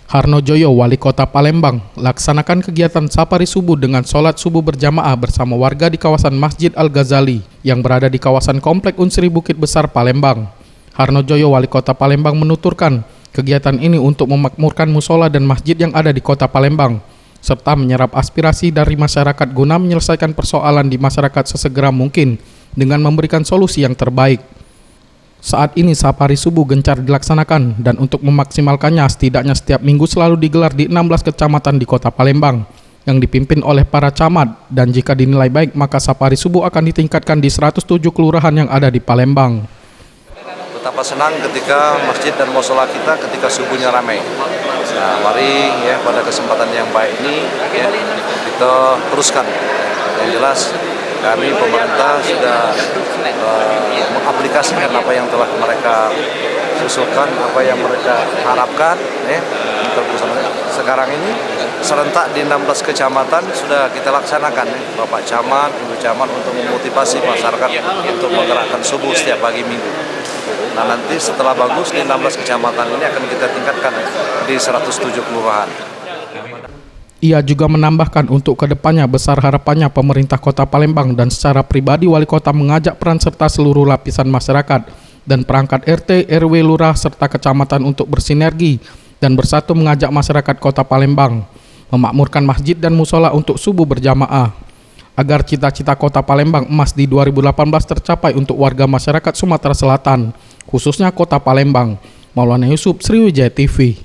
Harnojoyo, Wali Kota Palembang, laksanakan kegiatan safari subuh dengan sholat subuh berjamaah bersama warga di kawasan Masjid Al-Ghazali yang berada di kawasan Komplek Unsri Bukit Besar, Palembang. Harnojoyo, Wali Kota Palembang menuturkan kegiatan ini untuk memakmurkan musola dan masjid yang ada di Kota Palembang, serta menyerap aspirasi dari masyarakat guna menyelesaikan persoalan di masyarakat sesegera mungkin dengan memberikan solusi yang terbaik. Saat ini safari subuh gencar dilaksanakan dan untuk memaksimalkannya setidaknya setiap minggu selalu digelar di 16 kecamatan di Kota Palembang yang dipimpin oleh para camat, dan jika dinilai baik maka safari subuh akan ditingkatkan di 107 kelurahan yang ada di Palembang. Betapa senang ketika masjid dan musola kita ketika subuhnya ramai. Nah, mari ya pada kesempatan yang baik ini ya, kita teruskan. Yang jelas kami pemerintah sudah mengaplikasikan apa yang telah mereka usulkan, apa yang mereka harapkan ya. Sekarang ini serentak di 16 kecamatan sudah kita laksanakan ya. Bapak Camat, Ibu Camat untuk memotivasi masyarakat untuk menggerakkan subuh setiap pagi minggu. Nah, nanti setelah bagus di 16 kecamatan ini akan kita tingkatkan di 107 kelurahan. Ia juga menambahkan untuk kedepannya besar harapannya pemerintah Kota Palembang dan secara pribadi Wali Kota mengajak peran serta seluruh lapisan masyarakat dan perangkat RT, RW, Lurah, serta kecamatan untuk bersinergi dan bersatu mengajak masyarakat Kota Palembang memakmurkan masjid dan musola untuk subuh berjamaah agar cita-cita Kota Palembang emas di 2018 tercapai untuk warga masyarakat Sumatera Selatan, khususnya Kota Palembang. Maulana Yusuf, Sriwijaya TV.